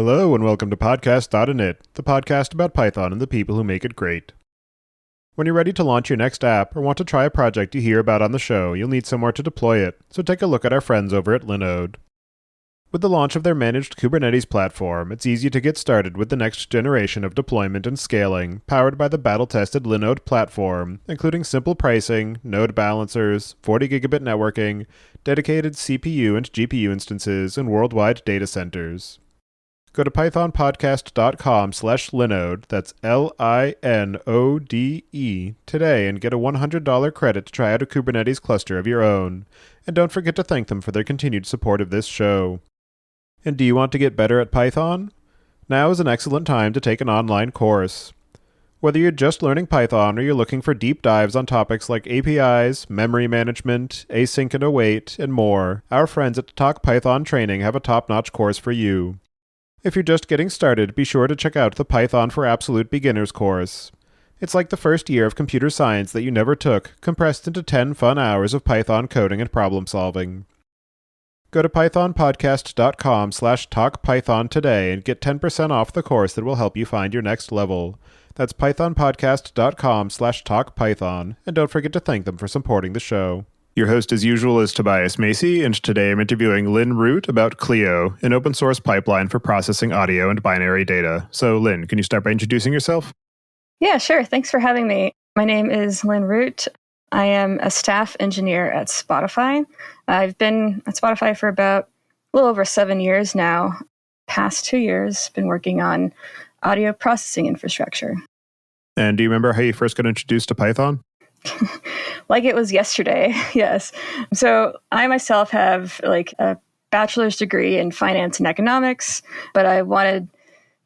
Hello and welcome to podcast.init, the podcast about Python and the people who make it great. When you're ready to launch your next app or want to try a project you hear about on the show, you'll need somewhere to deploy it, so take a look at our friends over at Linode. With the launch of their managed Kubernetes platform, it's easy to get started with the next generation of deployment and scaling, powered by the battle-tested Linode platform, including simple pricing, node balancers, 40 gigabit networking, dedicated CPU and GPU instances, and worldwide data centers. Go to pythonpodcast.com/Linode, that's Linode, today and get a $100 credit to try out a Kubernetes cluster of your own. And don't forget to thank them for their continued support of this show. And do you want to get better at Python? Now is an excellent time to take an online course. Whether you're just learning Python or you're looking for deep dives on topics like APIs, memory management, async and await, and more, our friends at Talk Python Training have a top-notch course for you. If you're just getting started, be sure to check out the Python for Absolute Beginners course. It's like the first year of computer science that you never took, compressed into 10 fun hours of Python coding and problem solving. Go to pythonpodcast.com/talkpython today and get 10% off the course that will help you find your next level. That's pythonpodcast.com/talkpython, and don't forget to thank them for supporting the show. Your host, as usual, is Tobias Macy, and today I'm interviewing Lynn Root about Klio, an open source pipeline for processing audio and binary data. So, Lynn, can you start by introducing yourself? Yeah, sure. Thanks for having me. My name is Lynn Root. I am a staff engineer at Spotify. I've been at Spotify for about a little over 7 years now. Past 2 years, been working on audio processing infrastructure. And do you remember how you first got introduced to Python? Like it was yesterday, yes. So I myself have a bachelor's degree in finance and economics, but I wanted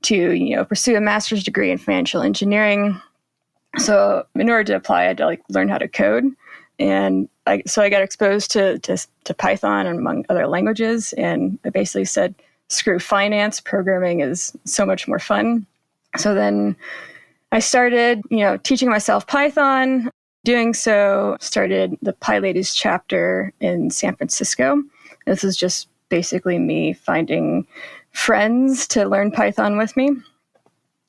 to, pursue a master's degree in financial engineering. So in order to apply, I had to learn how to code. And I got exposed to Python among other languages. And I basically said, screw finance, programming is so much more fun. So then I started, teaching myself Python. Doing so, started the PyLadies chapter in San Francisco. This is just basically me finding friends to learn Python with me.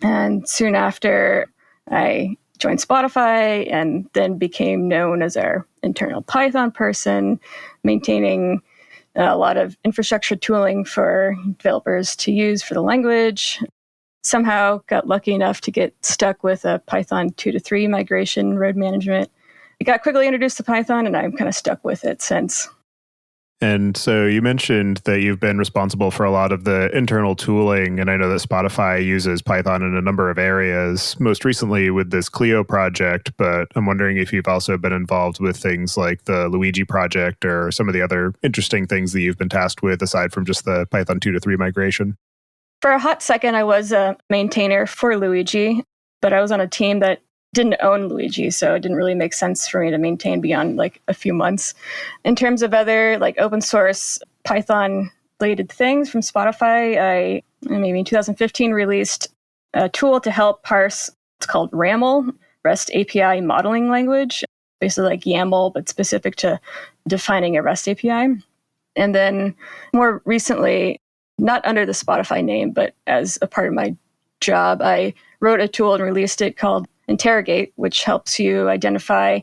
And soon after, I joined Spotify and then became known as our internal Python person, maintaining a lot of infrastructure tooling for developers to use for the language. Somehow got lucky enough to get stuck with a Python 2.3 migration road management. I got quickly introduced to Python, and I'm kind of stuck with it since. And so you mentioned that you've been responsible for a lot of the internal tooling, and I know that Spotify uses Python in a number of areas, most recently with this Klio project, but I'm wondering if you've also been involved with things like the Luigi project or some of the other interesting things that you've been tasked with aside from just the Python 2.3 migration. For a hot second, I was a maintainer for Luigi, but I was on a team that didn't own Luigi, so it didn't really make sense for me to maintain beyond a few months. In terms of other open source Python related things from Spotify, I maybe in 2015 released a tool to help parse, it's called RAML, REST API modeling language, basically like YAML, but specific to defining a REST API. And then more recently, not under the Spotify name, but as a part of my job, I wrote a tool and released it called Interrogate, which helps you identify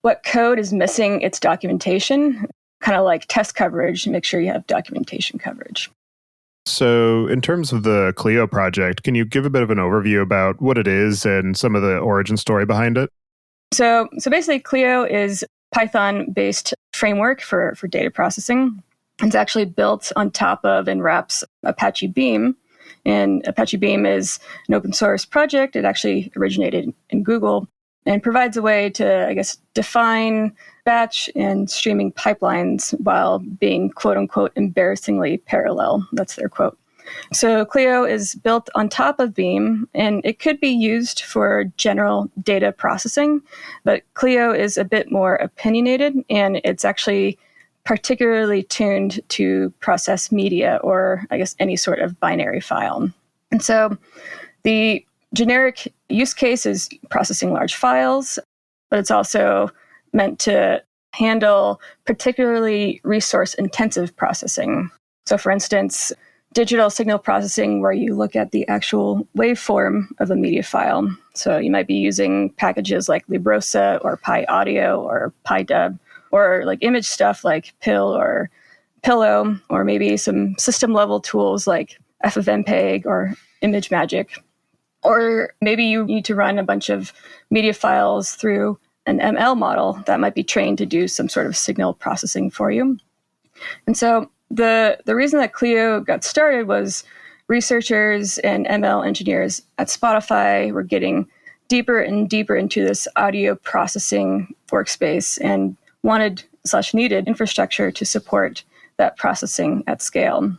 what code is missing its documentation, kind of like test coverage, make sure you have documentation coverage. So in terms of the Klio project, can you give a bit of an overview about what it is and some of the origin story behind it? So basically, Klio is Python-based framework for data processing. It's actually built on top of and wraps Apache Beam. And Apache Beam is an open source project. It actually originated in Google and provides a way to, define batch and streaming pipelines while being, quote unquote, embarrassingly parallel. That's their quote. So Klio is built on top of Beam, and it could be used for general data processing, but Klio is a bit more opinionated, and it's actually particularly tuned to process media or, any sort of binary file. And so the generic use case is processing large files, but it's also meant to handle particularly resource-intensive processing. So for instance, digital signal processing, where you look at the actual waveform of a media file. So you might be using packages like Librosa or PyAudio or PyDub, or like image stuff like Pill or Pillow, or maybe some system level tools like FFmpeg or ImageMagick. Or maybe you need to run a bunch of media files through an ML model that might be trained to do some sort of signal processing for you. And so the reason that Klio got started was researchers and ML engineers at Spotify were getting deeper and deeper into this audio processing workspace and wanted/needed infrastructure to support that processing at scale.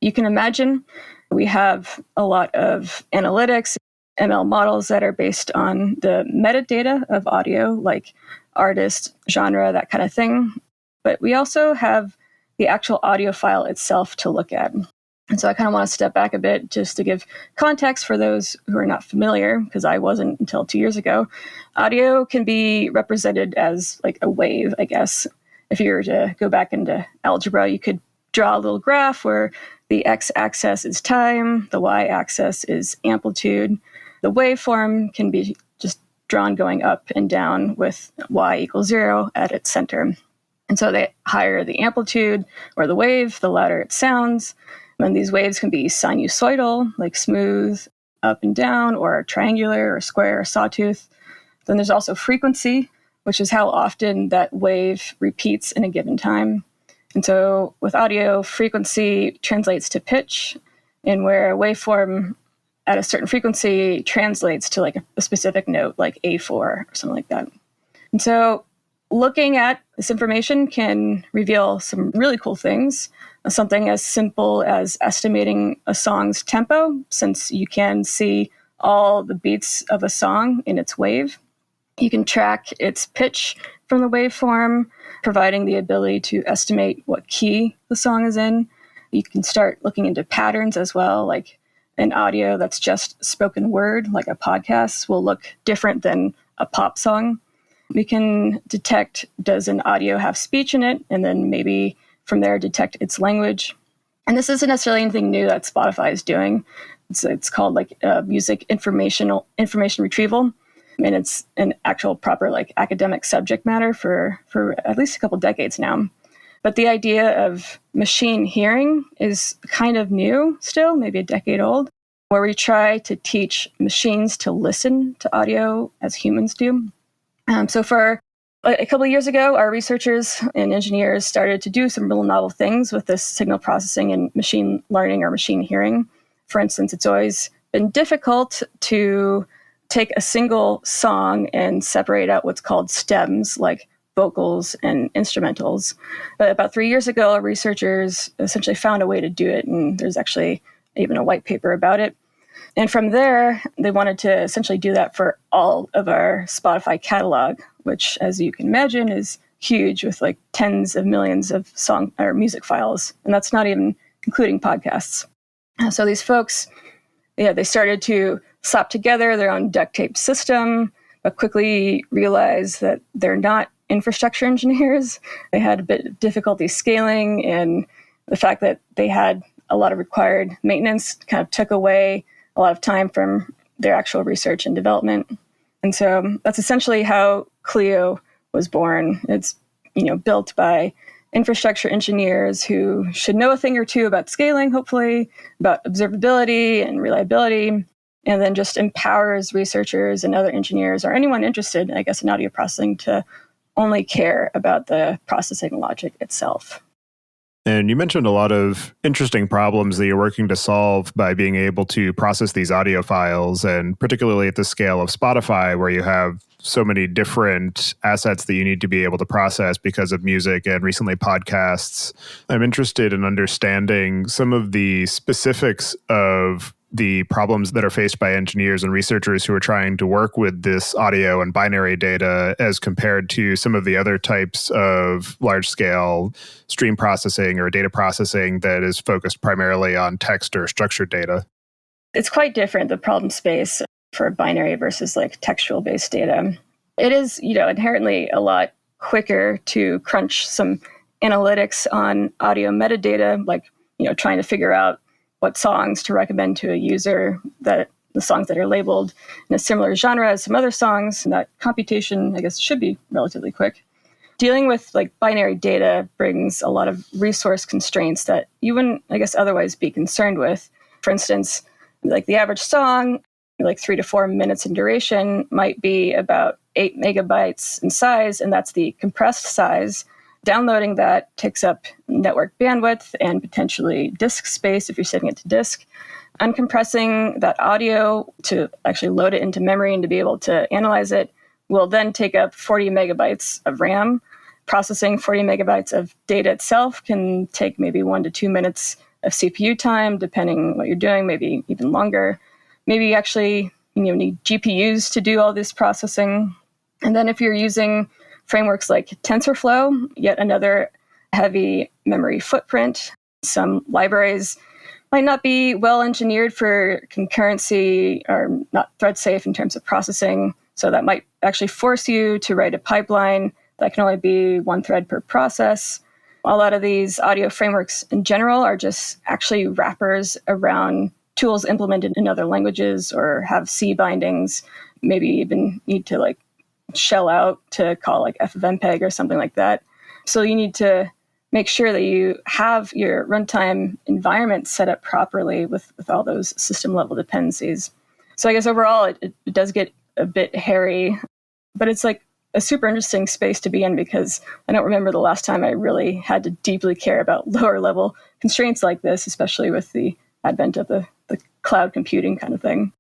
You can imagine we have a lot of analytics, ML models that are based on the metadata of audio, like artist, genre, that kind of thing. But we also have the actual audio file itself to look at. And so I kind of want to step back a bit just to give context for those who are not familiar, because I wasn't until 2 years ago. Audio can be represented as like a wave, I guess. If you were to go back into algebra, you could draw a little graph where the x-axis is time, the y-axis is amplitude. The waveform can be just drawn going up and down with y equals 0 at its center. And so the higher the amplitude or the wave, the louder it sounds. And these waves can be sinusoidal, like smooth, up and down, or triangular, or square, or sawtooth. Then there's also frequency, which is how often that wave repeats in a given time. And so with audio, frequency translates to pitch, and where a waveform at a certain frequency translates to like a specific note, like A4 or something like that. And so looking at this information can reveal some really cool things. Something as simple as estimating a song's tempo, since you can see all the beats of a song in its wave. You can track its pitch from the waveform, providing the ability to estimate what key the song is in. You can start looking into patterns as well, like an audio that's just spoken word, like a podcast, will look different than a pop song. We can detect, does an audio have speech in it? And then maybe from there detect its language. And this isn't necessarily anything new that Spotify is doing. It's called like music information retrieval. And it's an actual proper like academic subject matter for at least a couple decades now. But the idea of machine hearing is kind of new still, maybe a decade old, where we try to teach machines to listen to audio as humans do. So for a couple of years ago, our researchers and engineers started to do some real novel things with this signal processing and machine learning or machine hearing. For instance, it's always been difficult to take a single song and separate out what's called stems, like vocals and instrumentals. But about 3 years ago, our researchers essentially found a way to do it, and there's actually even a white paper about it. And from there, they wanted to essentially do that for all of our Spotify catalog, which, as you can imagine, is huge with like tens of millions of song or music files. And that's not even including podcasts. So these folks, they started to slap together their own duct tape system, but quickly realized that they're not infrastructure engineers. They had a bit of difficulty scaling, and the fact that they had a lot of required maintenance kind of took away a lot of time from their actual research and development. And so that's essentially how Klio was born. It's, built by infrastructure engineers who should know a thing or two about scaling, hopefully, about observability and reliability, and then just empowers researchers and other engineers or anyone interested, I guess, in audio processing to only care about the processing logic itself. And you mentioned a lot of interesting problems that you're working to solve by being able to process these audio files, and particularly at the scale of Spotify, where you have so many different assets that you need to be able to process because of music and recently podcasts. I'm interested in understanding some of the specifics of the problems that are faced by engineers and researchers who are trying to work with this audio and binary data as compared to some of the other types of large-scale stream processing or data processing that is focused primarily on text or structured data. It's quite different, the problem space for binary versus like textual-based data. It is, inherently a lot quicker to crunch some analytics on audio metadata, like, trying to figure out what songs to recommend to a user, that the songs that are labeled in a similar genre as some other songs, and that computation, I guess, should be relatively quick. Dealing with like binary data brings a lot of resource constraints that you wouldn't, I guess, otherwise be concerned with. For instance, like the average song, like 3 to 4 minutes in duration, might be about 8 megabytes in size, and that's the compressed size. Downloading that takes up network bandwidth and potentially disk space if you're setting it to disk. Uncompressing that audio to actually load it into memory and to be able to analyze it will then take up 40 megabytes of RAM. Processing 40 megabytes of data itself can take maybe 1 to 2 minutes of CPU time, depending what you're doing, maybe even longer. Maybe you actually need GPUs to do all this processing. And then if you're using frameworks like TensorFlow, yet another heavy memory footprint, some libraries might not be well engineered for concurrency or not thread safe in terms of processing. So that might actually force you to write a pipeline that can only be 1 thread per process. A lot of these audio frameworks in general are just actually wrappers around tools implemented in other languages or have C bindings, maybe even need to like shell out to call like f of mpeg or something like that. So you need to make sure that you have your runtime environment set up properly with all those system level dependencies. So I guess overall it does get a bit hairy, but it's like a super interesting space to be in because I don't remember the last time I really had to deeply care about lower level constraints like this, especially with the advent of the cloud computing kind of thing.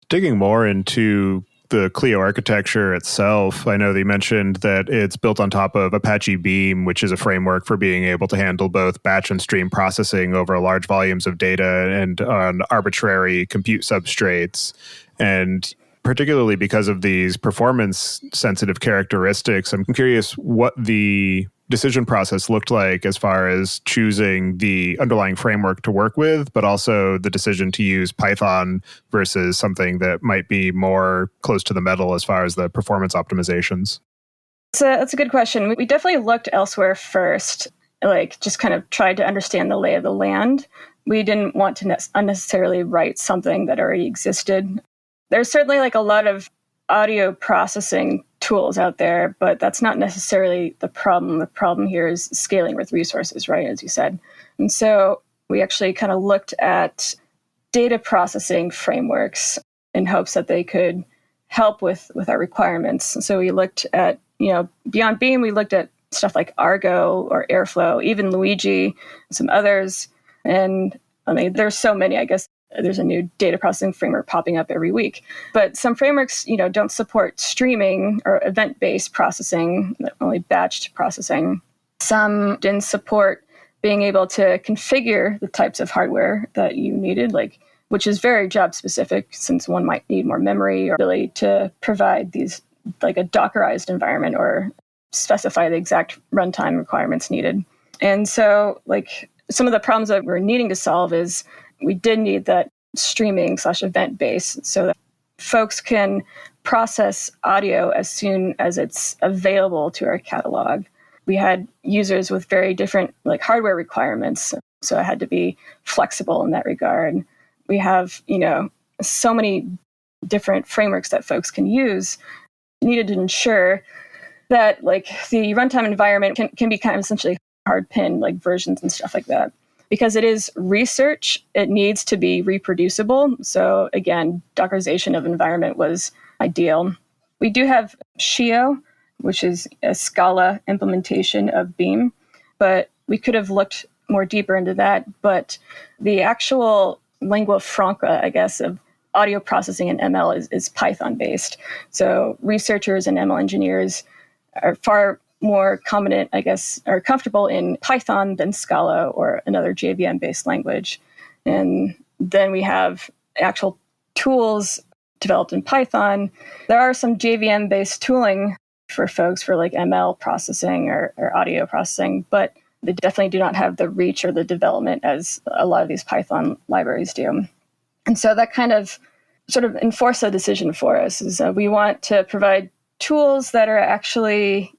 Digging more into the Klio architecture itself, I know that you mentioned that it's built on top of Apache Beam, which is a framework for being able to handle both batch and stream processing over large volumes of data and on arbitrary compute substrates. And particularly because of these performance-sensitive characteristics, I'm curious what the decision process looked like as far as choosing the underlying framework to work with, but also the decision to use Python versus something that might be more close to the metal as far as the performance optimizations. So that's a good question. We definitely looked elsewhere first, like just kind of tried to understand the lay of the land. We didn't want to unnecessarily write something that already existed. There's certainly like a lot of audio processing tools out there, but that's not necessarily the problem. The problem here is scaling with resources, right, as you said. And so we actually kind of looked at data processing frameworks in hopes that they could help with our requirements. So we looked at, beyond Beam, we looked at stuff like Argo or Airflow, even Luigi, some others. And I mean, there's so many, I guess. There's a new data processing framework popping up every week. But some frameworks, don't support streaming or event-based processing, only batched processing. Some didn't support being able to configure the types of hardware that you needed, which is very job-specific, since one might need more memory or ability to provide these, like a Dockerized environment or specify the exact runtime requirements needed. And so, some of the problems that we're needing to solve is we did need that streaming/event base so that folks can process audio as soon as it's available to our catalog. We had users with very different hardware requirements, so it had to be flexible in that regard. We have, so many different frameworks that folks can use. Needed to ensure that the runtime environment can be kind of essentially hard pinned, versions and stuff like that. Because it is research, it needs to be reproducible. So again, Dockerization of environment was ideal. We do have Klio, which is a Scala implementation of Beam, but we could have looked more deeper into that. But the actual lingua franca, I guess, of audio processing in ML is Python-based. So researchers and ML engineers are far more competent, I guess, or comfortable in Python than Scala or another JVM-based language. And then we have actual tools developed in Python. There are some JVM-based tooling for folks for ML processing or audio processing, but they definitely do not have the reach or the development as a lot of these Python libraries do. And so that kind of sort of enforced a decision for us is we want to provide tools that are actually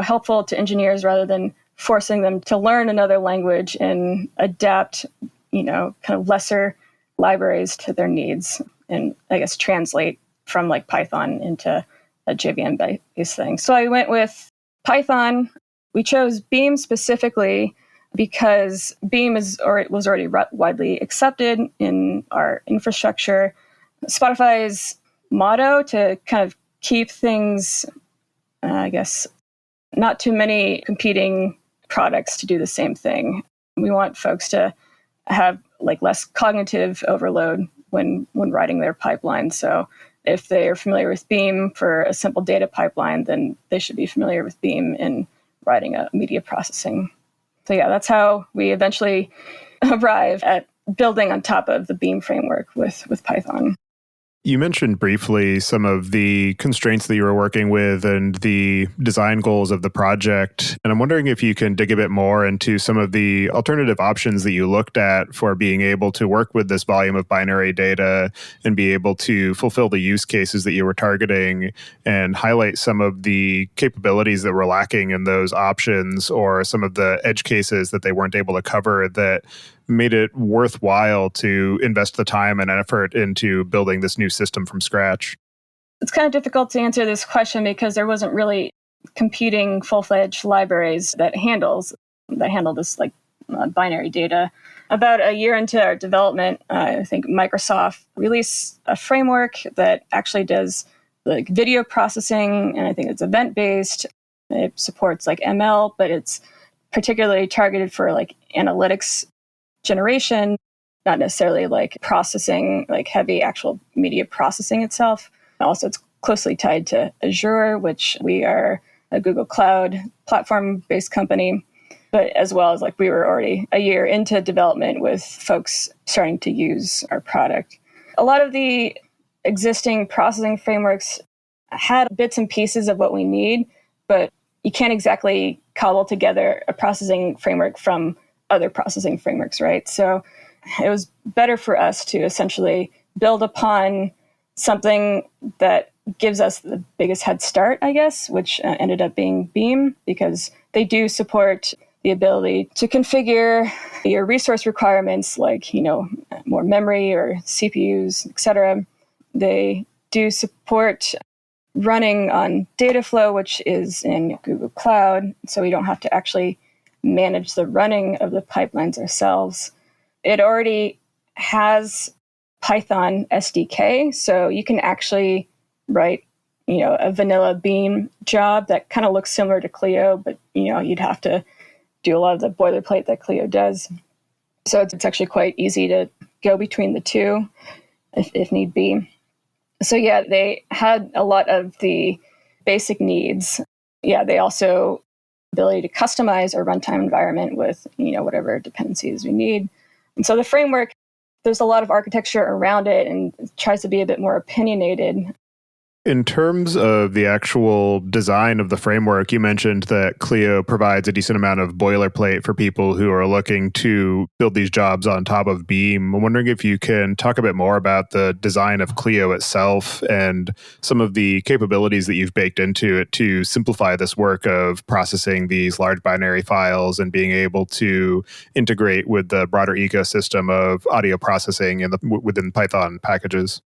helpful to engineers rather than forcing them to learn another language and adapt kind of lesser libraries to their needs and I guess translate from like Python into a JVM-based thing. So I went with Python. We chose Beam specifically because Beam was already widely accepted in our infrastructure. Spotify's motto to kind of keep things, I guess, not too many competing products to do the same thing. We want folks to have like less cognitive overload when writing their pipeline. So if they are familiar with Beam for a simple data pipeline, then they should be familiar with Beam in writing a media processing. So yeah, that's how we eventually arrive at building on top of the Beam framework with Python. You mentioned briefly some of the constraints that you were working with and the design goals of the project. And I'm wondering if you can dig a bit more into some of the alternative options that you looked at for being able to work with this volume of binary data and be able to fulfill the use cases that you were targeting and highlight some of the capabilities that were lacking in those options or some of the edge cases that they weren't able to cover that made it worthwhile to invest the time and effort into building this new system from scratch? It's kind of difficult to answer this question because there wasn't really competing full-fledged libraries that handle this like binary data. About a year into our development, I think Microsoft released a framework that actually does like video processing, and I think it's event-based. It supports like ML, but it's particularly targeted for like analytics generation, not necessarily like processing, like heavy actual media processing itself. Also, it's closely tied to Azure, which we are a Google Cloud platform-based company, but as well as like we were already a year into development with folks starting to use our product. A lot of the existing processing frameworks had bits and pieces of what we need, but you can't exactly cobble together a processing framework from other processing frameworks, right? So it was better for us to essentially build upon something that gives us the biggest head start, I guess, which ended up being Beam, because they do support the ability to configure your resource requirements, like, more memory or CPUs, et cetera. They do support running on Dataflow, which is in Google Cloud, so we don't have to actually manage the running of the pipelines ourselves. It already has Python SDK, so you can actually write, a vanilla Beam job that kind of looks similar to Klio, but, you'd have to do a lot of the boilerplate that Klio does. So it's actually quite easy to go between the two if need be. So yeah, they had a lot of the basic needs. Yeah, they also ability to customize our runtime environment with, whatever dependencies we need. And so the framework, there's a lot of architecture around it and it tries to be a bit more opinionated. In terms of the actual design of the framework, you mentioned that Klio provides a decent amount of boilerplate for people who are looking to build these jobs on top of Beam. I'm wondering if you can talk a bit more about the design of Klio itself and some of the capabilities that you've baked into it to simplify this work of processing these large binary files and being able to integrate with the broader ecosystem of audio processing within Python packages.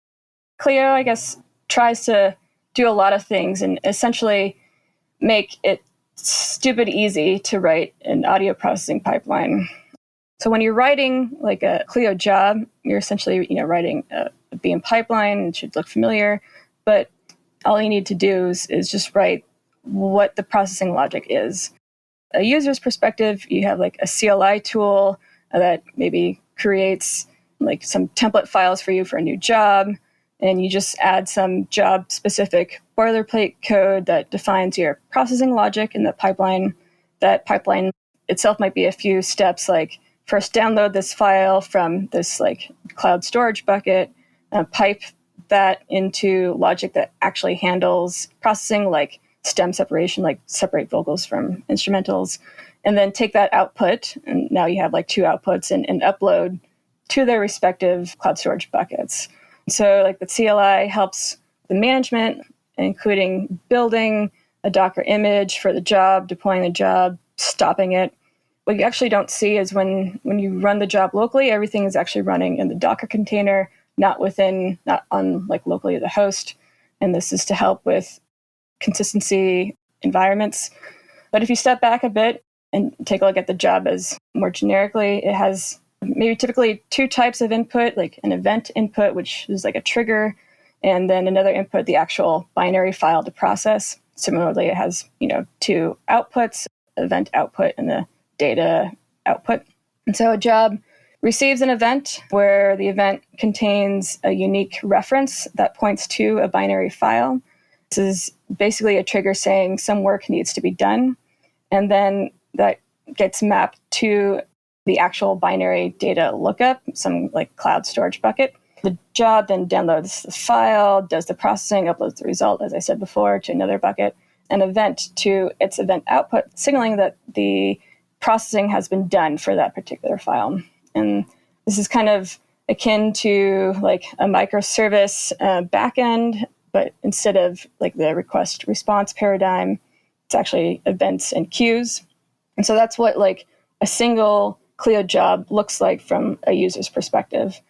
Klio, I guess, tries to do a lot of things and essentially make it stupid easy to write an audio processing pipeline. So when you're writing like a Klio job, you're essentially, writing a Beam pipeline. It should look familiar, but all you need to do is just write what the processing logic is. A user's perspective, you have like a CLI tool that maybe creates like some template files for you for a new job. And you just add some job-specific boilerplate code that defines your processing logic in the pipeline. That pipeline itself might be a few steps, like first download this file from this like cloud storage bucket, pipe that into logic that actually handles processing, like stem separation, like separate vocals from instrumentals, and then take that output, and now you have like two outputs, and upload to their respective cloud storage buckets. So like the CLI helps the management, including building a Docker image for the job, deploying the job, stopping it. what you actually don't see is when you run the job locally, everything is actually running in the Docker container, not on like locally the host. And this is to help with consistency environments. But if you step back a bit and take a look at the job as more generically, it has maybe typically two types of input, like an event input, which is like a trigger, and then another input, the actual binary file to process. Similarly, it has, two outputs, event output and the data output. And so a job receives an event where the event contains a unique reference that points to a binary file. This is basically a trigger saying some work needs to be done. And then that gets mapped to the actual binary data lookup, some like cloud storage bucket. The job then downloads the file, does the processing, uploads the result, as I said before, to another bucket, an event to its event output, signaling that the processing has been done for that particular file. And this is kind of akin to like a microservice backend, but instead of like the request response paradigm, it's actually events and queues. And so that's what like a single Klio job looks like from a user's perspective.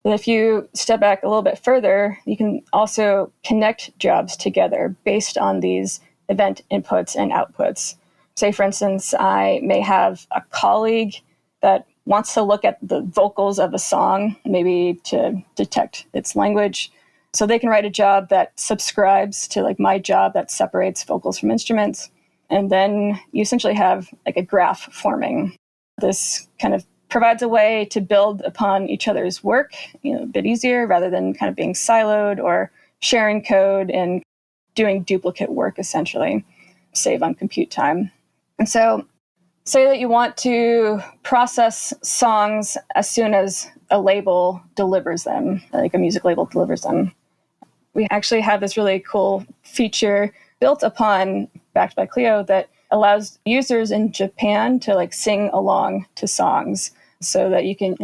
But if you step back a little bit further, you can also connect jobs together based on these event inputs and outputs. Say, for instance, I may have a colleague that wants to look at the vocals of a song, maybe to detect its language. So they can write a job that subscribes to like my job that separates vocals from instruments. And then you essentially have like a graph forming. This kind of provides a way to build upon each other's work, a bit easier rather than kind of being siloed or sharing code and doing duplicate work, essentially, save on compute time. And so say that you want to process songs as soon as a label delivers them, like a music label delivers them. We actually have this really cool feature built upon, backed by Klio, that allows users in Japan to like sing along to songs so that you can,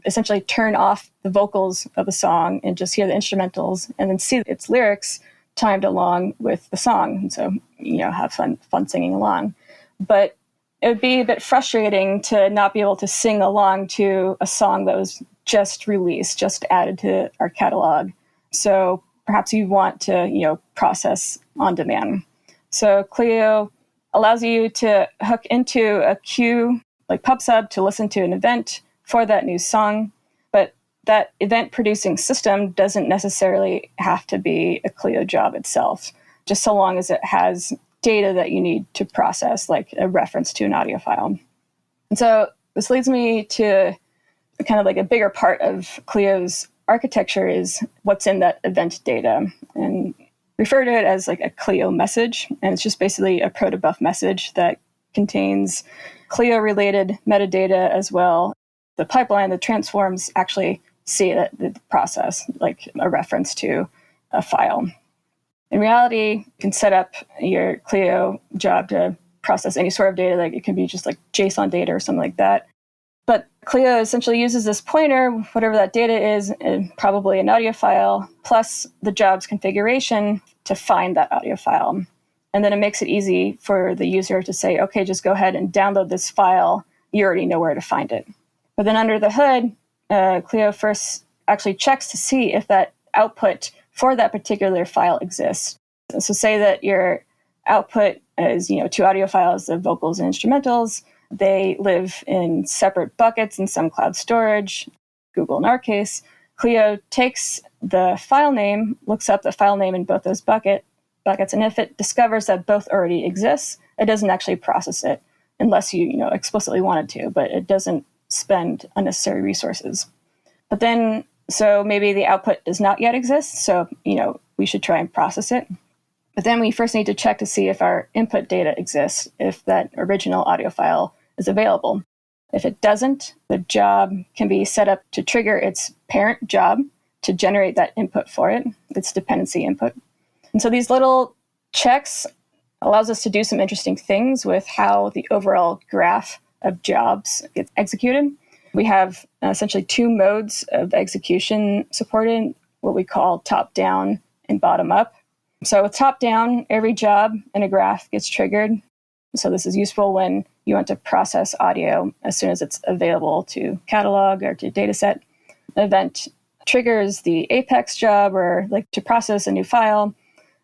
essentially turn off the vocals of a song and just hear the instrumentals and then see its lyrics timed along with the song. And so, have fun singing along. But it would be a bit frustrating to not be able to sing along to a song that was just released, just added to our catalog. So perhaps you want to, process on demand. So Klio allows you to hook into a queue like PubSub to listen to an event for that new song. But that event producing system doesn't necessarily have to be a Klio job itself, just so long as it has data that you need to process, like a reference to an audio file. And so this leads me to kind of like a bigger part of Klio's architecture is what's in that event data. And refer to it as like a Klio message. And it's just basically a protobuf message that contains Klio-related metadata as well. The pipeline, the transforms actually see the process, like a reference to a file. In reality, you can set up your Klio job to process any sort of data. Like it can be just like JSON data or something like that. But Klio essentially uses this pointer, whatever that data is, and probably an audio file, plus the job's configuration to find that audio file. And then it makes it easy for the user to say, okay, just go ahead and download this file. You already know where to find it. But then under the hood, Klio first actually checks to see if that output for that particular file exists. So say that your output is, two audio files, the vocals and instrumentals. They live in separate buckets in some cloud storage, Google in our case. Klio takes the file name, looks up the file name in both those buckets, and if it discovers that both already exist, it doesn't actually process it unless you, explicitly want it to, but it doesn't spend unnecessary resources. But then, so maybe the output does not yet exist, so, we should try and process it. But then we first need to check to see if our input data exists, if that original audio file is available. If it doesn't, the job can be set up to trigger its parent job to generate that input for it, its dependency input. And so these little checks allows us to do some interesting things with how the overall graph of jobs gets executed. We have essentially two modes of execution supported, what we call top-down and bottom-up. So with top-down, every job in a graph gets triggered. So this is useful when you want to process audio as soon as it's available to catalog or to dataset. An event triggers the apex job, or like to process a new file,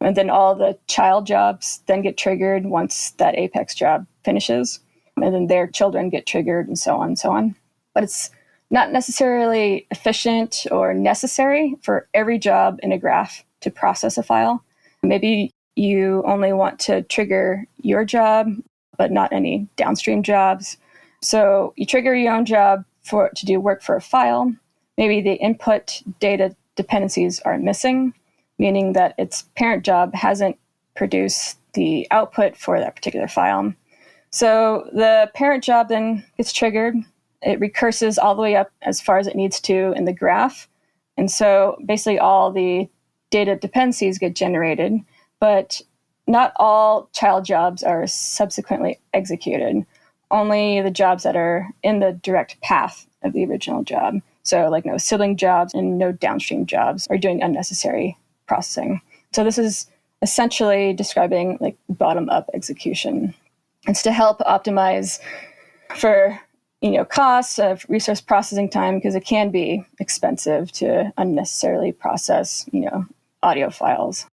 and then all the child jobs then get triggered once that apex job finishes, and then their children get triggered, and so on and so on. But it's not necessarily efficient or necessary for every job in a graph to process a file. Maybe you only want to trigger your job, but not any downstream jobs. So you trigger your own job to do work for a file. Maybe the input data dependencies are missing, meaning that its parent job hasn't produced the output for that particular file. So the parent job then gets triggered. It recurses all the way up as far as it needs to in the graph. And so basically all the data dependencies get generated, but not all child jobs are subsequently executed. Only the jobs that are in the direct path of the original job. So like no sibling jobs and no downstream jobs are doing unnecessary processing. So this is essentially describing like bottom-up execution. It's to help optimize for costs of resource processing time, because it can be expensive to unnecessarily process audio files.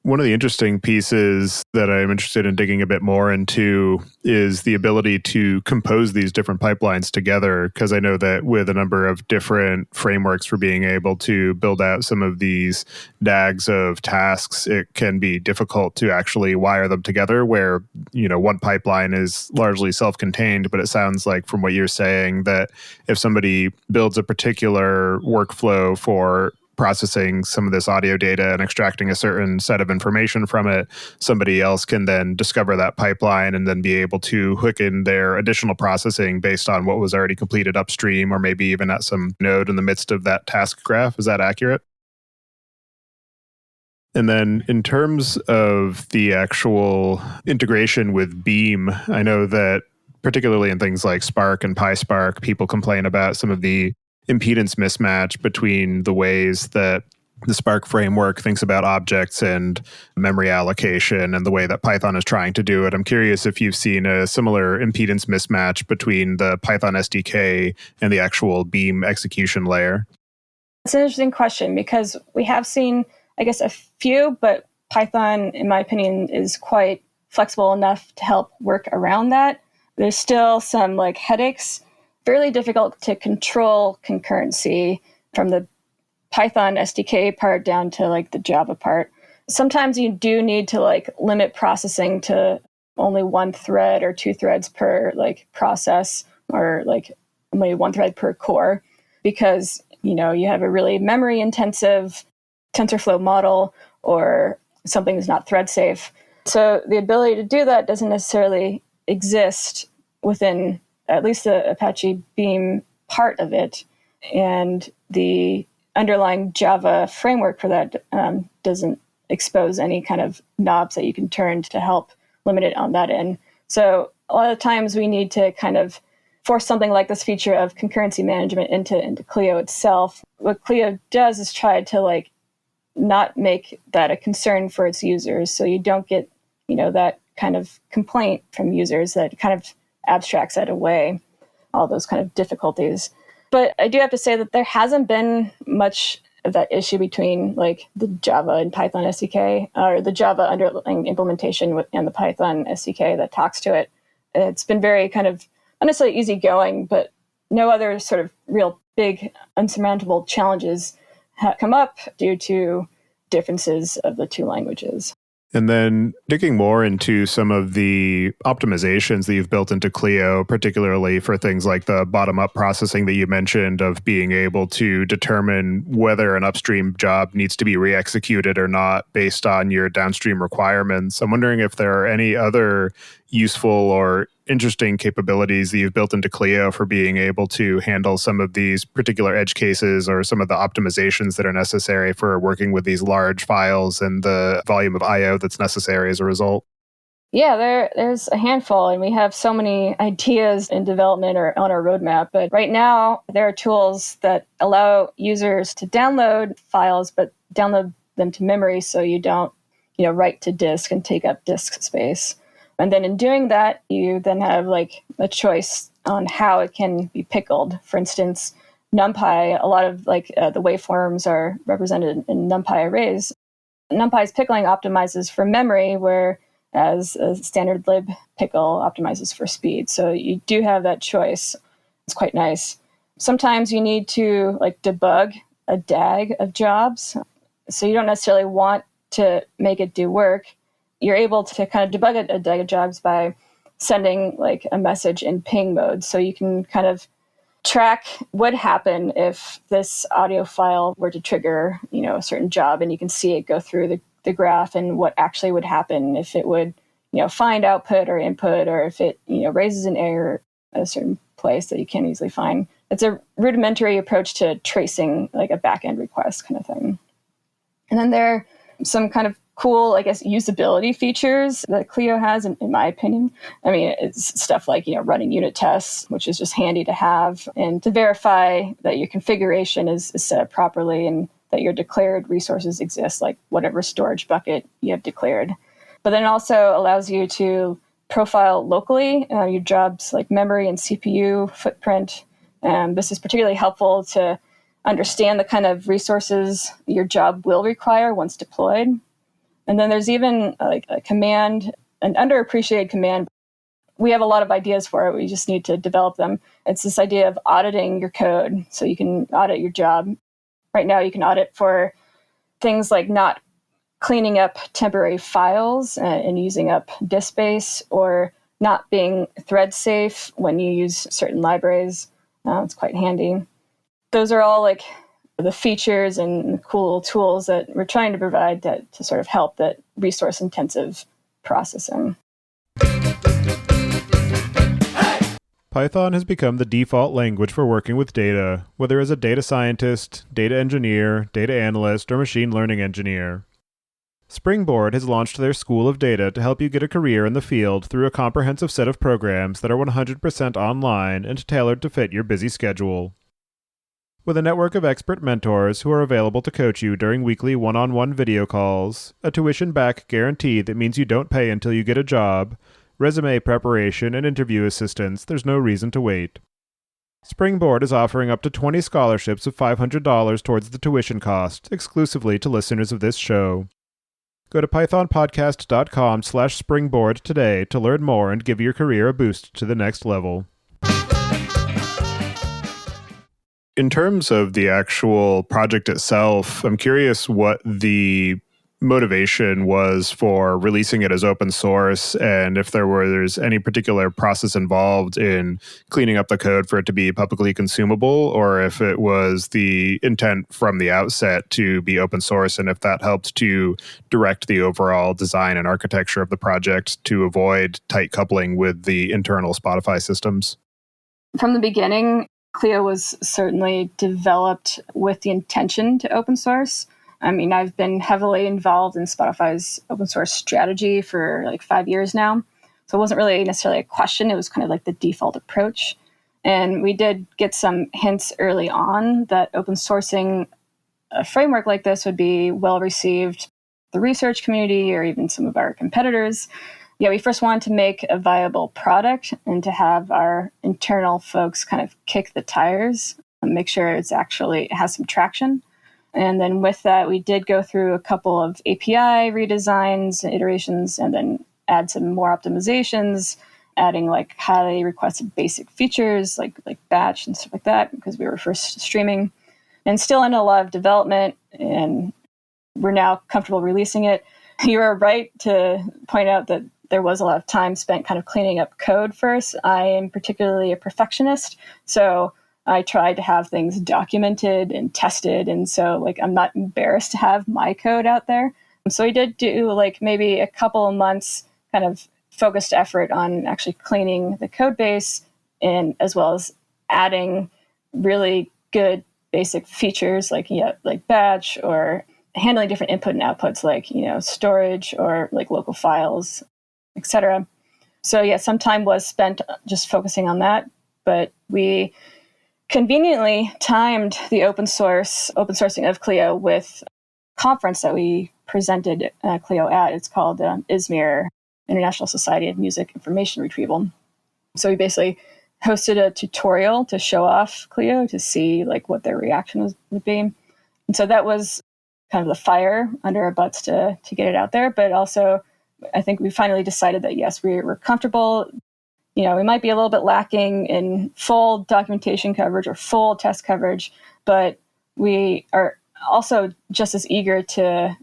One of the interesting pieces that I'm interested in digging a bit more into is the ability to compose these different pipelines together, because I know that with a number of different frameworks for being able to build out some of these DAGs of tasks, it can be difficult to actually wire them together where, one pipeline is largely self-contained, but it sounds like from what you're saying that if somebody builds a particular workflow for processing some of this audio data and extracting a certain set of information from it, somebody else can then discover that pipeline and then be able to hook in their additional processing based on what was already completed upstream, or maybe even at some node in the midst of that task graph. Is that accurate? And then in terms of the actual integration with Beam, I know that particularly in things like Spark and PySpark, people complain about some of the impedance mismatch between the ways that the Spark framework thinks about objects and memory allocation and the way that Python is trying to do it. I'm curious if you've seen a similar impedance mismatch between the Python SDK and the actual Beam execution layer. It's an interesting question, because we have seen, I guess, a few, but Python, in my opinion, is quite flexible enough to help work around that. There's still some headaches. Fairly difficult to control concurrency from the Python SDK part down to the Java part. Sometimes you do need to limit processing to only one thread or two threads per process, or only one thread per core, because you have a really memory intensive TensorFlow model or something that's not thread safe. So the ability to do that doesn't necessarily exist within at least the Apache Beam part of it. And the underlying Java framework for that doesn't expose any kind of knobs that you can turn to help limit it on that end. So a lot of times we need to kind of force something like this feature of concurrency management into Klio itself. What Klio does is try to not make that a concern for its users, so you don't get that kind of complaint from users that kind of abstracts that away, all those kind of difficulties. But I do have to say that there hasn't been much of that issue between the Java and Python SDK, or the Java underlying implementation and the Python SDK that talks to it. It's been very kind of, not necessarily easygoing, but no other sort of real big unsurmountable challenges have come up due to differences of the two languages. And then digging more into some of the optimizations that you've built into Klio, particularly for things like the bottom-up processing that you mentioned of being able to determine whether an upstream job needs to be re-executed or not based on your downstream requirements. I'm wondering if there are any other useful or interesting capabilities that you've built into Klio for being able to handle some of these particular edge cases or some of the optimizations that are necessary for working with these large files and the volume of I/O that's necessary as a result. Yeah, there's a handful, and we have so many ideas in development or on our roadmap. But right now, there are tools that allow users to download files, but download them to memory so you don't, write to disk and take up disk space. And then in doing that, you then have like a choice on how it can be pickled. For instance, NumPy, a lot of like the waveforms are represented in NumPy arrays. NumPy's pickling optimizes for memory, whereas a standard lib pickle optimizes for speed. So you do have that choice. It's quite nice. Sometimes you need to like debug a DAG of jobs. So you don't necessarily want to make it do work. You're able to kind of debug a DAG of jobs by sending like a message in ping mode. So you can kind of track what would happen if this audio file were to trigger, a certain job, and you can see it go through the graph and what actually would happen if it would, find output or input, or if it, raises an error at a certain place that you can't easily find. It's a rudimentary approach to tracing like a backend request kind of thing. And then there are some kind of cool, I guess, usability features that Klio has, in my opinion. I mean, it's stuff like, running unit tests, which is just handy to have, and to verify that your configuration is set up properly and that your declared resources exist, like whatever storage bucket you have declared. But then it also allows you to profile locally your job's like memory and CPU footprint. This is particularly helpful to understand the kind of resources your job will require once deployed. And then there's even like a command, an underappreciated command. We have a lot of ideas for it. We just need to develop them. It's this idea of auditing your code. So you can audit your job. Right now, you can audit for things like not cleaning up temporary files and using up disk space, or not being thread safe when you use certain libraries. It's quite handy. Those are all like the features and cool tools that we're trying to provide to sort of help that resource-intensive processing. Python has become the default language for working with data, whether as a data scientist, data engineer, data analyst, or machine learning engineer. Springboard has launched their School of Data to help you get a career in the field through a comprehensive set of programs that are 100% online and tailored to fit your busy schedule. With a network of expert mentors who are available to coach you during weekly one-on-one video calls, a tuition-back guarantee that means you don't pay until you get a job, resume preparation, and interview assistance, there's no reason to wait. Springboard is offering up to 20 scholarships of $500 towards the tuition cost, exclusively to listeners of this show. Go to pythonpodcast.com/springboard today to learn more and give your career a boost to the next level. In terms of the actual project itself, I'm curious what the motivation was for releasing it as open source, and if there's any particular process involved in cleaning up the code for it to be publicly consumable, or if it was the intent from the outset to be open source, and if that helped to direct the overall design and architecture of the project to avoid tight coupling with the internal Spotify systems. From the beginning, Klio was certainly developed with the intention to open source. I mean, I've been heavily involved in Spotify's open source strategy for like 5 years now. So it wasn't really necessarily a question. It was kind of like the default approach. And we did get some hints early on that open sourcing a framework like this would be well received the research community or even some of our competitors. Yeah, we first wanted to make a viable product and to have our internal folks kind of kick the tires and make sure it has some traction. And then with that, we did go through a couple of API redesigns and iterations, and then add some more optimizations, adding like highly requested basic features like batch and stuff like that, because we were first streaming, and still in a lot of development, and we're now comfortable releasing it. You are right to point out that there was a lot of time spent kind of cleaning up code first. I am particularly a perfectionist, so I tried to have things documented and tested, and so like I'm not embarrassed to have my code out there. So we did do like maybe a couple of months kind of focused effort on actually cleaning the code base, and as well as adding really good basic features like batch, or handling different input and outputs like storage or like local files, etc. So yeah, some time was spent just focusing on that, but we conveniently timed the open sourcing of Klio with a conference that we presented Klio at. It's called ISMIR. International Society of Music Information Retrieval. So we basically hosted a tutorial to show off Klio to see like what their reaction would be. And so that was kind of the fire under our butts to get it out there. But also, I think we finally decided that, yes, we're comfortable. We might be a little bit lacking in full documentation coverage or full test coverage, but we are also just as eager to,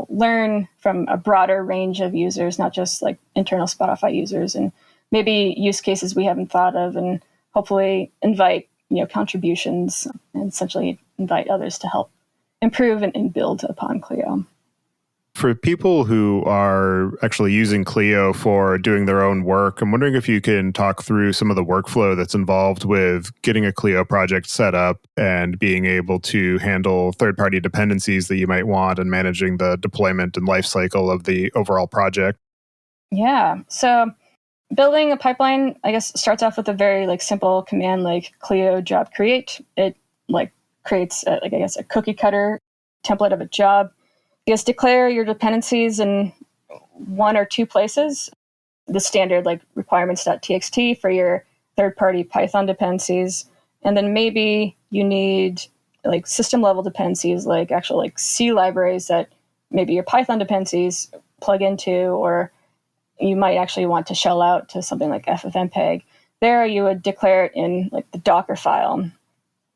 learn from a broader range of users, not just like internal Spotify users, and maybe use cases we haven't thought of, and hopefully invite, contributions and essentially invite others to help improve and build upon Klio. For people who are actually using Klio for doing their own work, I'm wondering if you can talk through some of the workflow that's involved with getting a Klio project set up and being able to handle third-party dependencies that you might want and managing the deployment and lifecycle of the overall project. Yeah. So building a pipeline, I guess, starts off with a very simple command like Klio job create. It creates a cookie cutter template of a job. You just declare your dependencies in one or two places. The standard requirements.txt for your third-party Python dependencies. And then maybe you need system level dependencies, actual C libraries that maybe your Python dependencies plug into, or you might actually want to shell out to something like ffmpeg. There you would declare it in the Docker file.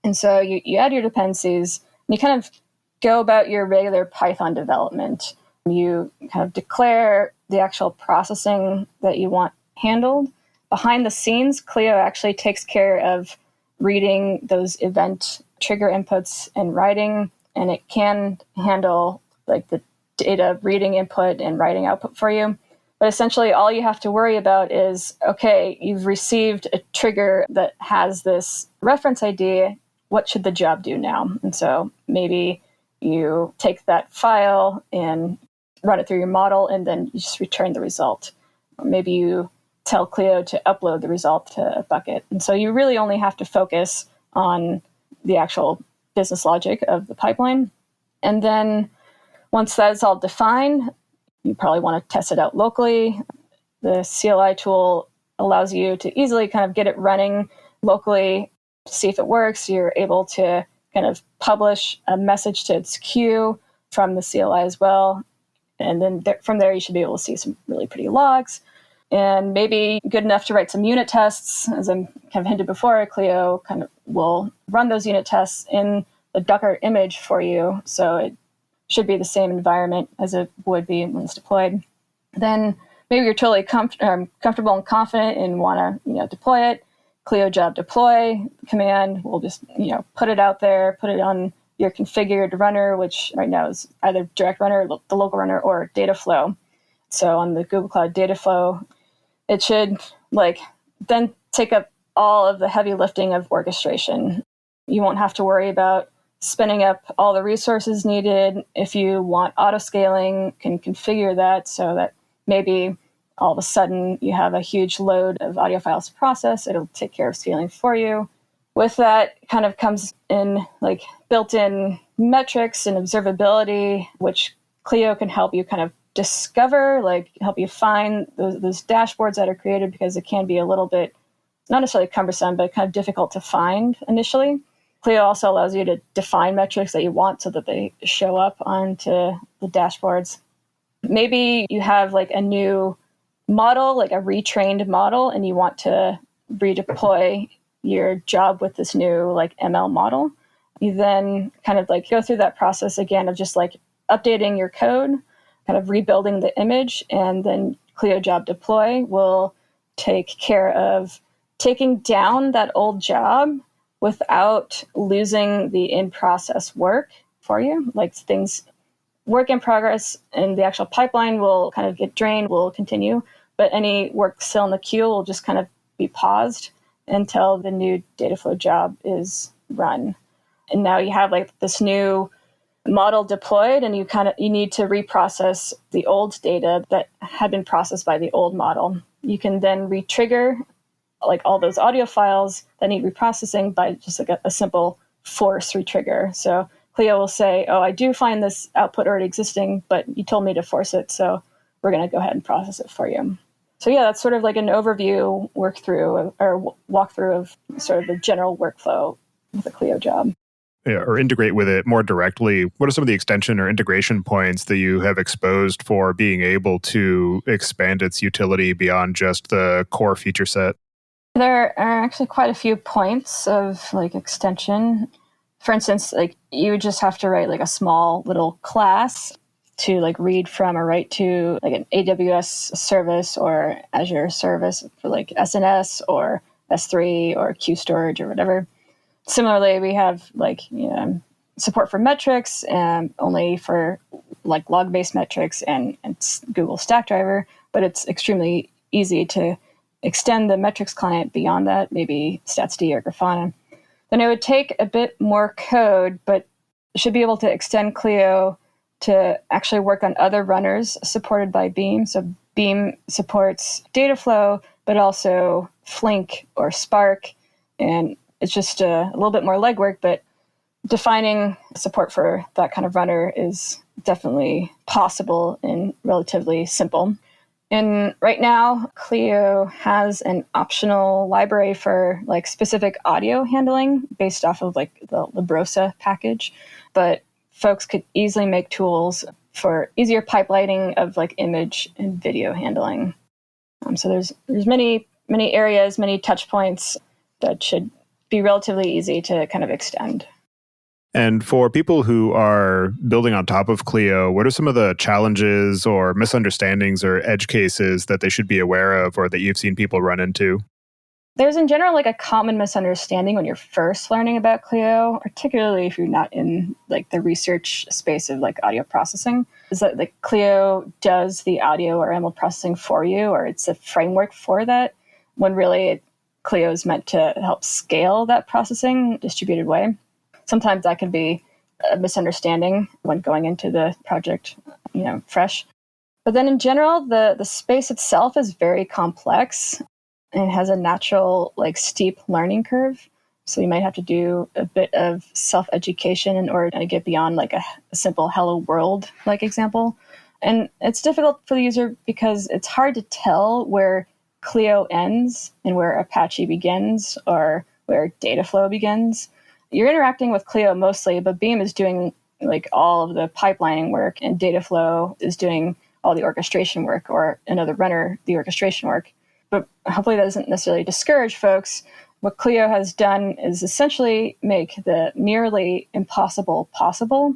And so you add your dependencies, and you kind of go about your regular Python development. You kind of declare the actual processing that you want handled. Behind the scenes, Klio actually takes care of reading those event trigger inputs and writing, and it can handle the data reading input and writing output for you. But essentially, all you have to worry about is, okay, you've received a trigger that has this reference ID. What should the job do now? And so maybe you take that file and run it through your model, and then you just return the result. Or maybe you tell Klio to upload the result to a bucket. And so you really only have to focus on the actual business logic of the pipeline. And then once that is all defined, you probably want to test it out locally. The CLI tool allows you to easily kind of get it running locally to see if it works. You're able to kind of publish a message to its queue from the CLI as well. And then from there, you should be able to see some really pretty logs. And maybe good enough to write some unit tests. As I kind of hinted before, Klio kind of will run those unit tests in the Docker image for you. So it should be the same environment as it would be when it's deployed. Then maybe you're totally comfortable and confident and want to deploy it. Klio job deploy command will just put it out there, put it on your configured runner, which right now is either direct runner, the local runner, or data flow. So on the Google Cloud data flow, it should then take up all of the heavy lifting of orchestration. You won't have to worry about spinning up all the resources needed. If you want auto scaling, can configure that so that maybe all of a sudden you have a huge load of audio files to process. It'll take care of scaling for you. With that kind of comes in built-in metrics and observability, which Klio can help you kind of discover, help you find those dashboards that are created, because it can be a little bit, not necessarily cumbersome, but kind of difficult to find initially. Klio also allows you to define metrics that you want so that they show up onto the dashboards. Maybe you have a new model, a retrained model, and you want to redeploy your job with this new ML model. You then kind of go through that process again of just updating your code, kind of rebuilding the image, and then Klio job deploy will take care of taking down that old job without losing the in-process work for you. Things, work in progress and the actual pipeline will kind of get drained, will continue, but any work still in the queue will just kind of be paused until the new data flow job is run. And now you have this new model deployed, and you need to reprocess the old data that had been processed by the old model. You can then retrigger all those audio files that need reprocessing by just a simple force retrigger. So Klio will say, oh, I do find this output already existing, but you told me to force it, so we're going to go ahead and process it for you. So yeah, that's sort of like an overview walkthrough of sort of the general workflow with a Klio job. Yeah, or integrate with it more directly. What are some of the extension or integration points that you have exposed for being able to expand its utility beyond just the core feature set? There are actually quite a few points of like extension. For instance, like you would just have to write like a small little class to like read from or write to like an AWS service or Azure service for like SNS or S3 or Q storage or whatever. Similarly, we have like support for metrics and only for like log-based metrics and Google Stackdriver, but it's extremely easy to extend the metrics client beyond that, maybe StatsD or Grafana. Then it would take a bit more code, but should be able to extend Klio to actually work on other runners supported by Beam. So Beam supports Dataflow, but also Flink or Spark. And it's just a little bit more legwork, but defining support for that kind of runner is definitely possible and relatively simple. And right now, Klio has an optional library for like specific audio handling based off of like the Librosa package, but folks could easily make tools for easier pipelining of like image and video handling. So there's many areas, many touch points that should be relatively easy to kind of extend. And for people who are building on top of Klio, what are some of the challenges or misunderstandings or edge cases that they should be aware of or that you've seen people run into? There's in general like a common misunderstanding when you're first learning about Klio, particularly if you're not in like the research space of like audio processing, is that like Klio does the audio or ML processing for you, or it's a framework for that, when really Klio is meant to help scale that processing in a distributed way. Sometimes that can be a misunderstanding when going into the project, fresh. But then in general, the space itself is very complex and it has a natural, like, steep learning curve. So you might have to do a bit of self-education in order to get beyond like a simple hello world like example. And it's difficult for the user because it's hard to tell where Klio ends and where Apache begins or where Dataflow begins. You're interacting with Klio mostly, but Beam is doing like all of the pipelining work and Dataflow is doing all the orchestration work, or another runner, the orchestration work. But hopefully that doesn't necessarily discourage folks. What Klio has done is essentially make the nearly impossible possible.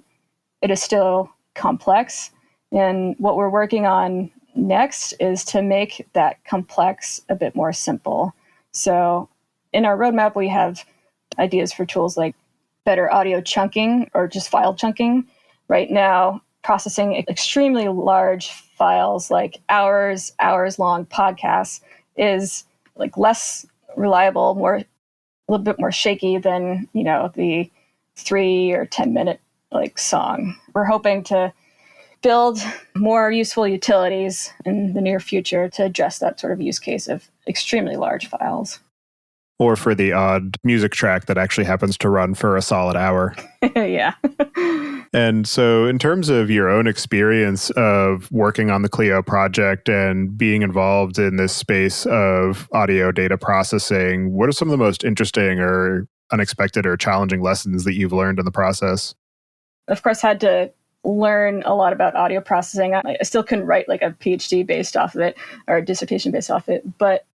It is still complex. And what we're working on next is to make that complex a bit more simple. So in our roadmap, we have ideas for tools like better audio chunking or just file chunking. Right now, processing extremely large files like hours long podcasts is like less reliable, a little bit more shaky than, the 3 or 10 minute like song. We're hoping to build more useful utilities in the near future to address that sort of use case of extremely large files. Or for the odd music track that actually happens to run for a solid hour. Yeah. And so in terms of your own experience of working on the Klio project and being involved in this space of audio data processing, what are some of the most interesting or unexpected or challenging lessons that you've learned in the process? Of course, had to learn a lot about audio processing. I still couldn't write like a PhD based off of it or a dissertation based off it, but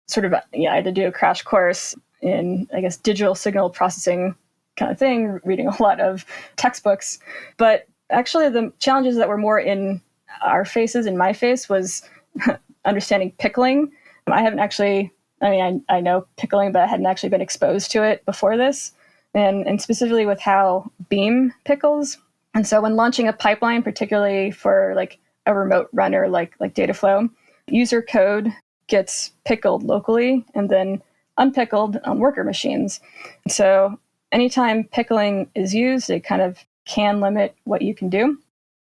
sort of, I had to do a crash course in, I guess, digital signal processing kind of thing, reading a lot of textbooks. But actually, the challenges that were more in our faces, in my face, was understanding pickling. I haven't actually, I know pickling, but I hadn't actually been exposed to it before this, and specifically with how Beam pickles. And so when launching a pipeline, particularly for like a remote runner like Dataflow, user code gets pickled locally and then unpickled on worker machines. So anytime pickling is used, it kind of can limit what you can do.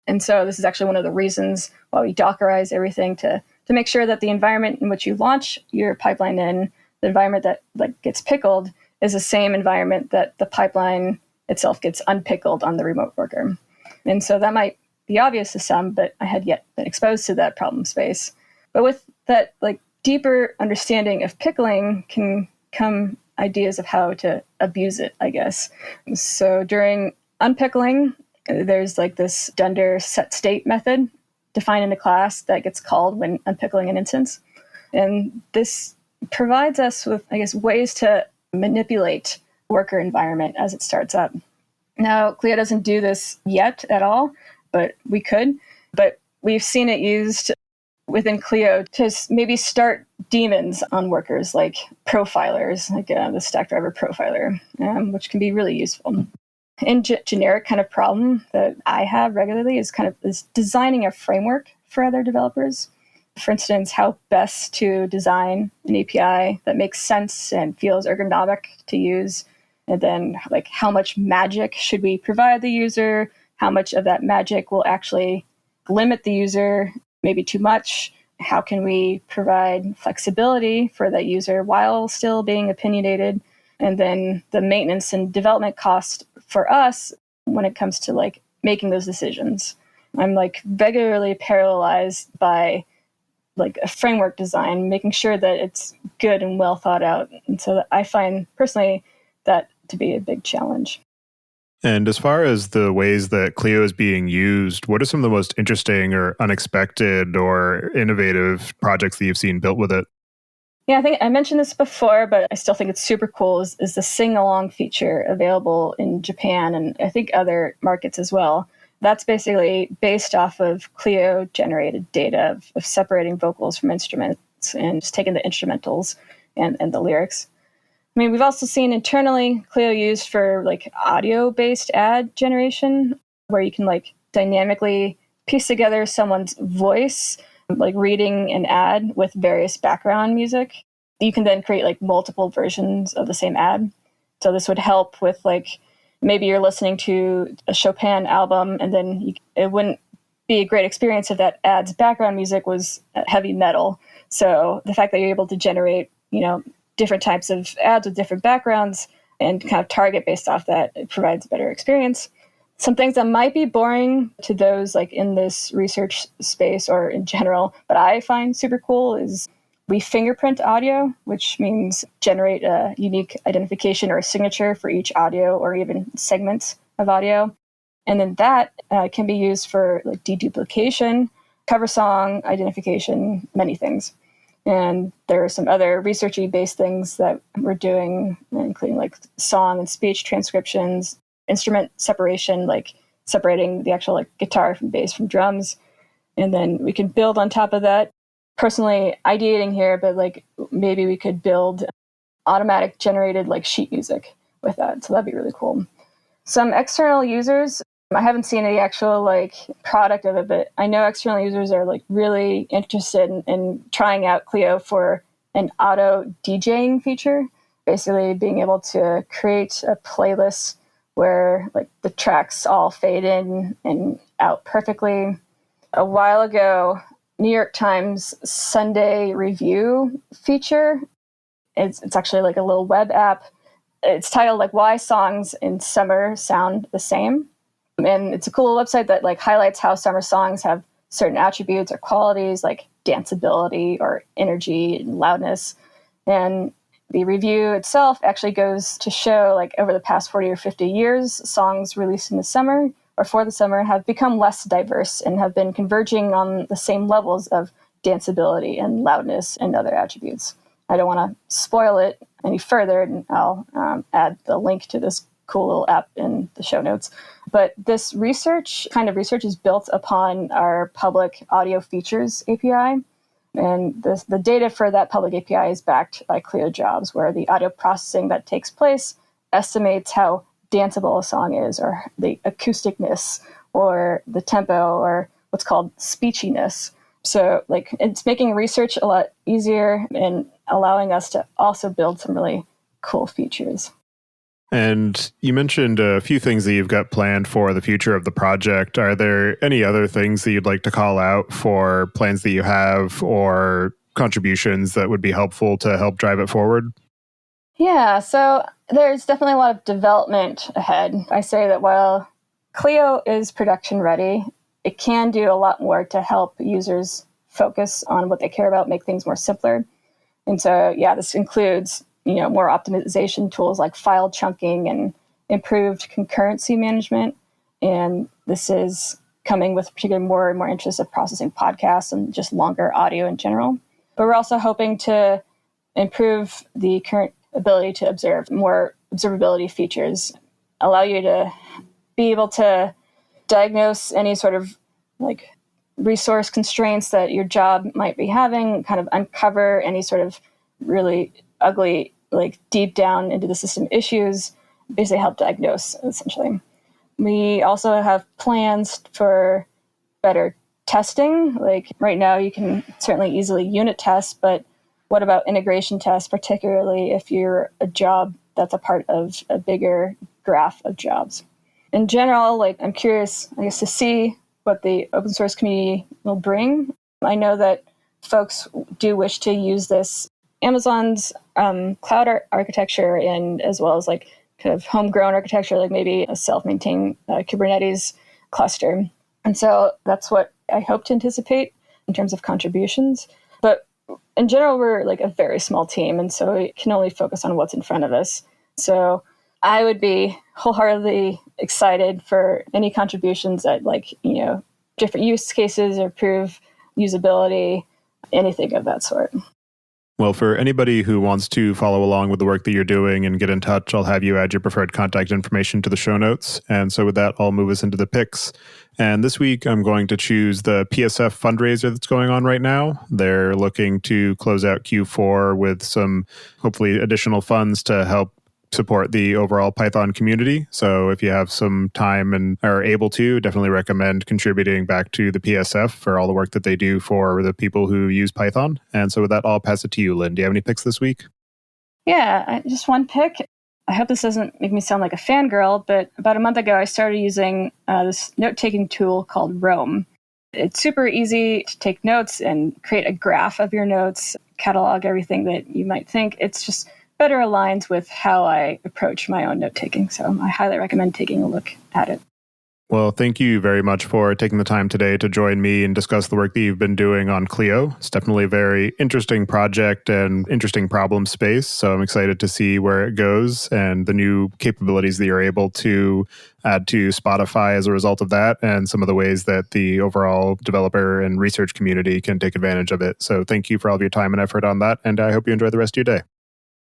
And so this is actually one of the reasons why we Dockerize everything to make sure that the environment in which you launch your pipeline in, the environment that like gets pickled, is the same environment that the pipeline itself gets unpickled on the remote worker. And so that might be obvious to some, but I had yet been exposed to that problem space. But with that like deeper understanding of pickling can come ideas of how to abuse it, I guess. So during unpickling, there's like this dunder set state method defined in a class that gets called when unpickling an instance. And this provides us with, I guess, ways to manipulate worker environment as it starts up. Now, Klio doesn't do this yet at all, but we could. But we've seen it used within Klio to maybe start daemons on workers, like profilers, like the stack driver profiler, which can be really useful. And generic kind of problem that I have regularly is designing a framework for other developers. For instance, how best to design an API that makes sense and feels ergonomic to use. And then like how much magic should we provide the user? How much of that magic will actually limit the user? Maybe too much. How can we provide flexibility for that user while still being opinionated? And then the maintenance and development cost for us when it comes to like making those decisions. I'm like regularly paralyzed by like a framework design, making sure that it's good and well thought out. And so I find personally that to be a big challenge. And as far as the ways that Klio is being used, what are some of the most interesting or unexpected or innovative projects that you've seen built with it? Yeah, I think I mentioned this before, but I still think it's super cool, is the sing-along feature available in Japan and I think other markets as well. That's basically based off of Klio-generated data of separating vocals from instruments and just taking the instrumentals and the lyrics. I mean, we've also seen internally Klio used for like audio-based ad generation, where you can like dynamically piece together someone's voice, like reading an ad with various background music. You can then create like multiple versions of the same ad. So this would help with like, maybe you're listening to a Chopin album and then it wouldn't be a great experience if that ad's background music was heavy metal. So the fact that you're able to generate, different types of ads with different backgrounds and kind of target based off that, it provides a better experience. Some things that might be boring to those like in this research space or in general, but I find super cool is we fingerprint audio, which means generate a unique identification or a signature for each audio or even segments of audio. And then that can be used for like deduplication, cover song identification, many things. And there are some other researchy based things that we're doing, including like song and speech transcriptions, instrument separation, like separating the actual like guitar from bass from drums. And then we can build on top of that. Personally ideating here, but like maybe we could build automatic generated like sheet music with that. So that'd be really cool. Some external users, I haven't seen any actual like product of it, but I know external users are like really interested in trying out Klio for an auto DJing feature, basically being able to create a playlist where like the tracks all fade in and out perfectly. A while ago, New York Times Sunday Review feature, it's actually like a little web app. It's titled like Why Songs in Summer Sound the Same. And it's a cool website that like highlights how summer songs have certain attributes or qualities like danceability or energy and loudness. And the review itself actually goes to show like over the past 40 or 50 years, songs released in the summer or for the summer have become less diverse and have been converging on the same levels of danceability and loudness and other attributes. I don't want to spoil it any further, and I'll add the link to this cool little app in the show notes. But this research is built upon our public audio features API. And the data for that public API is backed by Klio jobs, where the audio processing that takes place estimates how danceable a song is, or the acousticness, or the tempo, or what's called speechiness. So like it's making research a lot easier and allowing us to also build some really cool features. And you mentioned a few things that you've got planned for the future of the project. Are there any other things that you'd like to call out for plans that you have or contributions that would be helpful to help drive it forward? Yeah, so there's definitely a lot of development ahead. I say that while Klio is production ready, it can do a lot more to help users focus on what they care about, make things more simpler. And so, yeah, this includes, more optimization tools like file chunking and improved concurrency management. And this is coming with particularly more and more interest of processing podcasts and just longer audio in general. But we're also hoping to improve the current ability to observe, more observability features, allow you to be able to diagnose any sort of resource constraints that your job might be having, kind of uncover any sort of really ugly, deep down into the system issues, basically help diagnose, essentially. We also have plans for better testing. Right now, you can certainly easily unit test, but what about integration tests, particularly if you're a job that's a part of a bigger graph of jobs? In general, I'm curious, I guess, to see what the open source community will bring. I know that folks do wish to use this Amazon's cloud architecture, and as well as kind of homegrown architecture, maybe a self-maintained Kubernetes cluster. And so that's what I hope to anticipate in terms of contributions. But in general, we're a very small team, and so we can only focus on what's in front of us. So I would be wholeheartedly excited for any contributions that different use cases or improve usability, anything of that sort. Well, for anybody who wants to follow along with the work that you're doing and get in touch, I'll have you add your preferred contact information to the show notes. And so with that, I'll move us into the picks. And this week, I'm going to choose the PSF fundraiser that's going on right now. They're looking to close out Q4 with some, hopefully, additional funds to help support the overall Python community. So if you have some time and are able to, definitely recommend contributing back to the PSF for all the work that they do for the people who use Python. And so with that, I'll pass it to you, Lynn. Do you have any picks this week? Yeah, just one pick. I hope this doesn't make me sound like a fangirl, but about a month ago, I started using this note-taking tool called Roam. It's super easy to take notes and create a graph of your notes, catalog everything that you might think. It's just better aligns with how I approach my own note-taking. So I highly recommend taking a look at it. Well, thank you very much for taking the time today to join me and discuss the work that you've been doing on Klio. It's definitely a very interesting project and interesting problem space. So I'm excited to see where it goes and the new capabilities that you're able to add to Spotify as a result of that, and some of the ways that the overall developer and research community can take advantage of it. So thank you for all of your time and effort on that, and I hope you enjoy the rest of your day.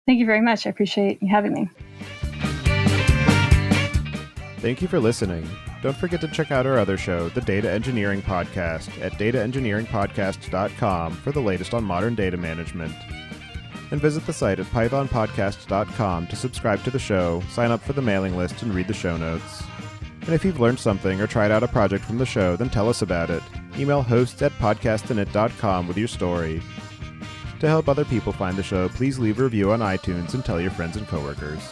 Thank you very much. I appreciate you having me. Thank you for listening. Don't forget to check out our other show, the Data Engineering Podcast, at dataengineeringpodcast.com for the latest on modern data management. And visit the site at pythonpodcast.com to subscribe to the show, sign up for the mailing list, and read the show notes. And if you've learned something or tried out a project from the show, then tell us about it. Email hosts@podcastinit.com with your story. To help other people find the show, please leave a review on iTunes and tell your friends and coworkers.